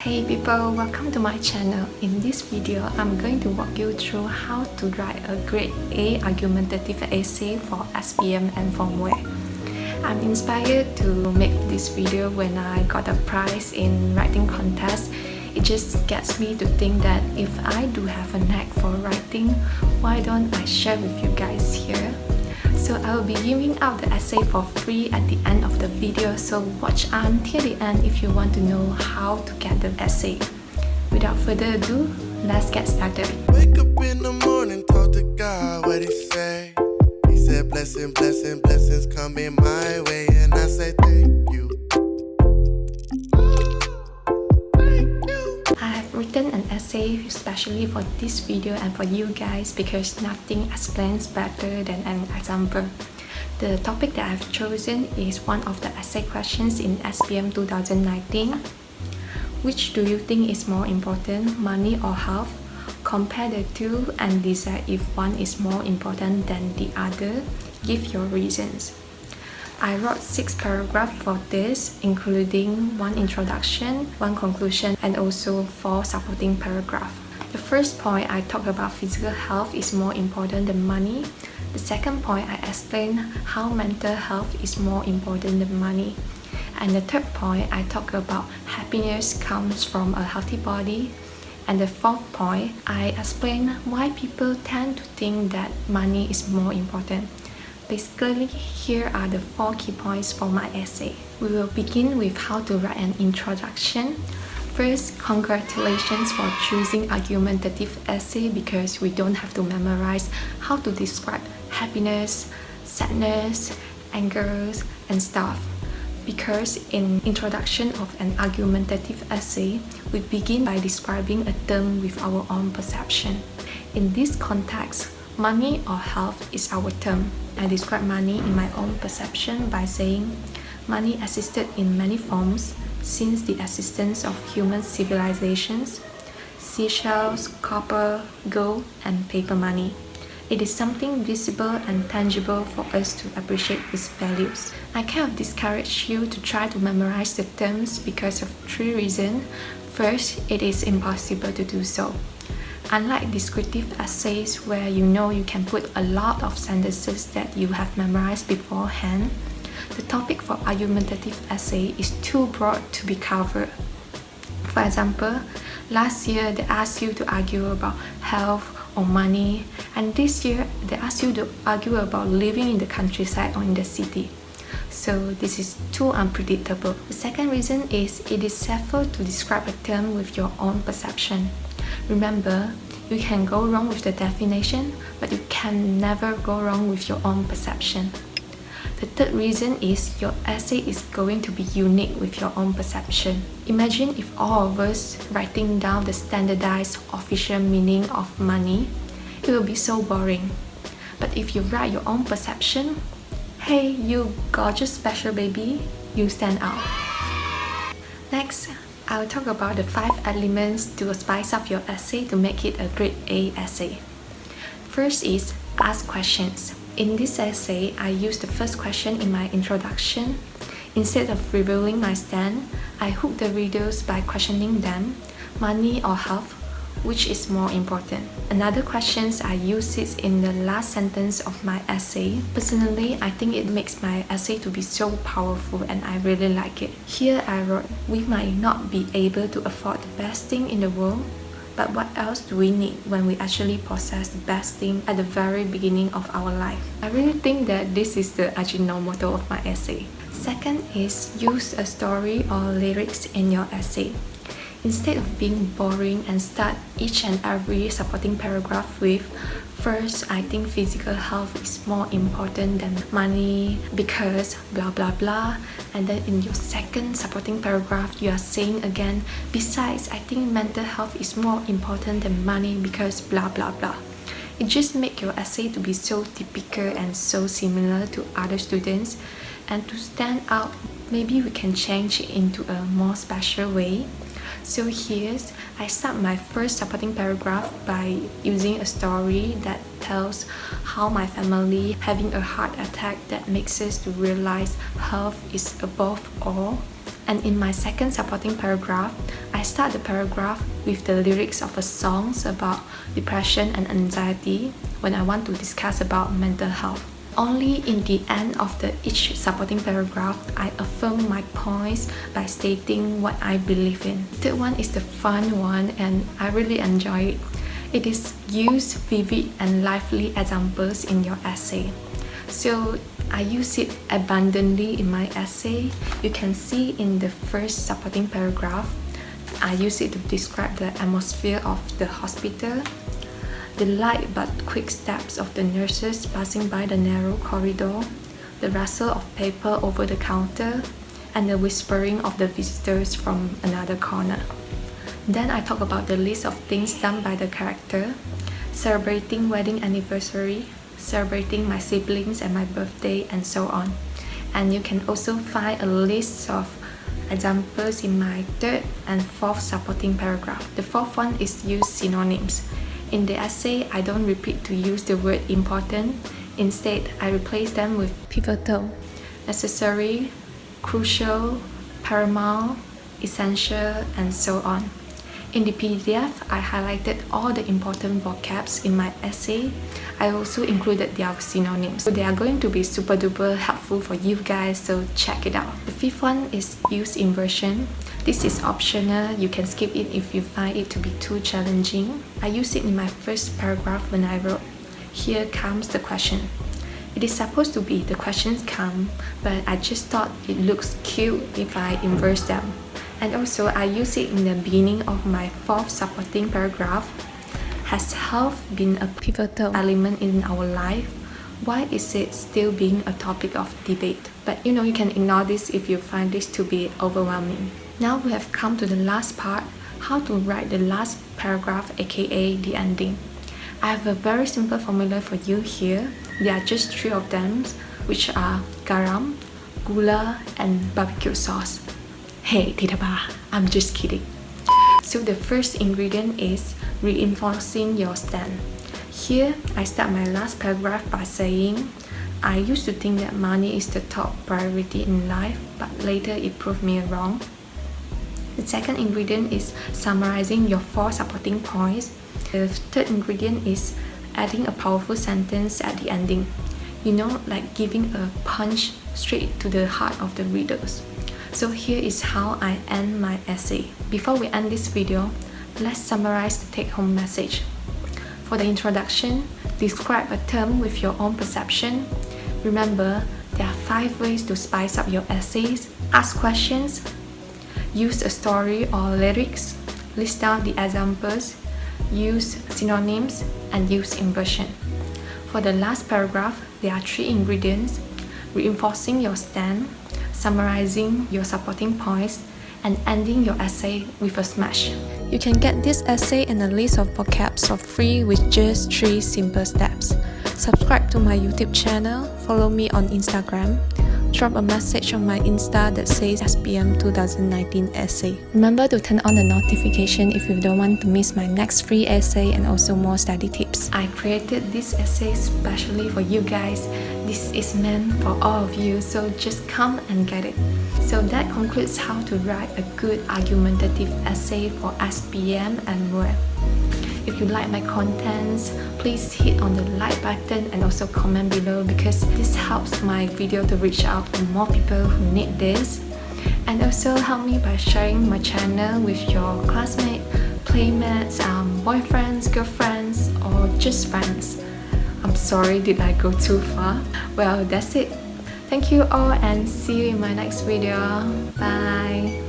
Hey people, welcome to my channel. In this video, I'm going to walk you through how to write a grade A argumentative essay for SPM and for MUET. I'm inspired to make this video when I got a prize in writing contest. It just gets me to think that if I do have a knack for writing, why don't I share with you guys here? So I will be giving out the essay for free at the end of the video, so watch until the end if you want to know how to get the essay. Without further ado, let's get started. Wake up in the morning, talk to God, what he say? He said blessing, blessing, blessings coming my way, and I say thank you. I have written an essay especially for this video and for you guys because nothing explains better than an example. The topic that I've chosen is one of the essay questions in SPM 2019. Which do you think is more important, money or health? Compare the two and decide if one is more important than the other. Give your reasons. I wrote 6 paragraphs for this, including 1 introduction, 1 conclusion, and also 4 supporting paragraphs. The first point, I talk about physical health is more important than money. The second point, I explain how mental health is more important than money. And the third point, I talk about happiness comes from a healthy body. And the fourth point, I explain why people tend to think that money is more important. Basically, here are the 4 key points for my essay. We will begin with how to write an introduction. First, congratulations for choosing argumentative essay because we don't have to memorize how to describe happiness, sadness, anger, and stuff. Because in introduction of an argumentative essay, we begin by describing a term with our own perception. In this context, money or health is our term. I describe money in my own perception by saying money existed in many forms since the existence of human civilizations: seashells, copper, gold, and paper money. It is something visible and tangible for us to appreciate its values. I kind of discourage you to try to memorize the terms because of 3 reasons. First, it is impossible to do so. Unlike descriptive essays where you know you can put a lot of sentences that you have memorized beforehand, the topic for argumentative essay is too broad to be covered. For example, last year they asked you to argue about health or money, and this year they asked you to argue about living in the countryside or in the city. So this is too unpredictable. The second reason is it is safer to describe a term with your own perception. Remember, you can go wrong with the definition, but you can never go wrong with your own perception. The third reason is your essay is going to be unique with your own perception. Imagine if all of us writing down the standardized official meaning of money, it will be so boring. But if you write your own perception, hey, you gorgeous special baby, you stand out. Next, I will talk about the 5 elements to spice up your essay to make it a grade A essay. First is ask questions. In this essay, I use the first question in my introduction. Instead of revealing my stand, I hook the readers by questioning them: money or health, which is more important? Another question I use is in the last sentence of my essay. Personally, I think it makes my essay to be so powerful and I really like it. Here I wrote, we might not be able to afford the best thing in the world, but what else do we need when we actually possess the best thing at the very beginning of our life? I really think that this is the Ajinomoto of my essay. Second is use a story or lyrics in your essay. Instead of being boring and start each and every supporting paragraph with, first, I think physical health is more important than money because blah blah blah. And then in your second supporting paragraph, you are saying again, besides, I think mental health is more important than money because blah blah blah. It just makes your essay to be so typical and so similar to other students. And to stand out, maybe we can change it into a more special way. So here, I start my first supporting paragraph by using a story that tells how my family having a heart attack that makes us to realize health is above all. And in my second supporting paragraph, I I start the paragraph with the lyrics of a song about depression and anxiety when I want to discuss about mental health. Only in the end of each supporting paragraph, I affirm my points by stating what I believe in. The third one is the fun one, and I really enjoy it. It is use vivid and lively examples in your essay. So I use it abundantly in my essay. You can see in the first supporting paragraph, I use it to describe the atmosphere of the hospital, the light but quick steps of the nurses passing by the narrow corridor, the rustle of paper over the counter, and the whispering of the visitors from another corner. Then I talk about the list of things done by the character, celebrating wedding anniversary, celebrating my siblings and my birthday, and so on. And you can also find a list of examples in my third and fourth supporting paragraph. The fourth one is use synonyms. In the essay, I don't repeat to use the word important. Instead, I replace them with pivotal, necessary, crucial, paramount, essential, and so on. In the PDF, I highlighted all the important vocabs in my essay. I also included their synonyms. So they are going to be super duper helpful for you guys, so check it out. The fifth one is use inversion. This is optional. You can skip it if you find it to be too challenging. I used it in my first paragraph when I wrote, "Here comes the question." It is supposed to be the questions come, but I just thought it looks cute if I inverse them. And also, I use it in the beginning of my fourth supporting paragraph. Has health been a pivotal element in our life? Why is it still being a topic of debate? But you can ignore this if you find this to be overwhelming. Now we have come to the last part, how to write the last paragraph, aka the ending. I have a very simple formula for you here. There are just 3 of them, which are garam, gula, and barbecue sauce. Hey, Titaba, I'm just kidding. So the first ingredient is reinforcing your stand. Here, I start my last paragraph by saying, I used to think that money is the top priority in life, but later it proved me wrong. The second ingredient is summarizing your 4 supporting points. The third ingredient is adding a powerful sentence at the ending. Like giving a punch straight to the heart of the readers. So here is how I end my essay. Before we end this video, let's summarize the take-home message. For the introduction, describe a term with your own perception. Remember, there are 5 ways to spice up your essays. Ask questions, use a story or lyrics, list down the examples, use synonyms, and use inversion. For the last paragraph, there are 3 ingredients: reinforcing your stand, summarizing your supporting points, and ending your essay with a smash. You can get this essay and a list of vocabs for free with just 3 simple steps. Subscribe to my YouTube channel, follow me on Instagram, drop a message on my Insta that says SPM 2019 essay. Remember to turn on the notification if you don't want to miss my next free essay and also more study tips. I created this essay especially for you guys. This is meant for all of you, so just come and get it. So that concludes how to write a good argumentative essay for SPM and MUET. If you like my contents, please hit on the like button and also comment below, because this helps my video to reach out to more people who need this. And also help me by sharing my channel with your classmates, playmates, boyfriends, girlfriends, or just friends. I'm sorry, did I go too far? Well, that's it. Thank you all and see you in my next video. Bye!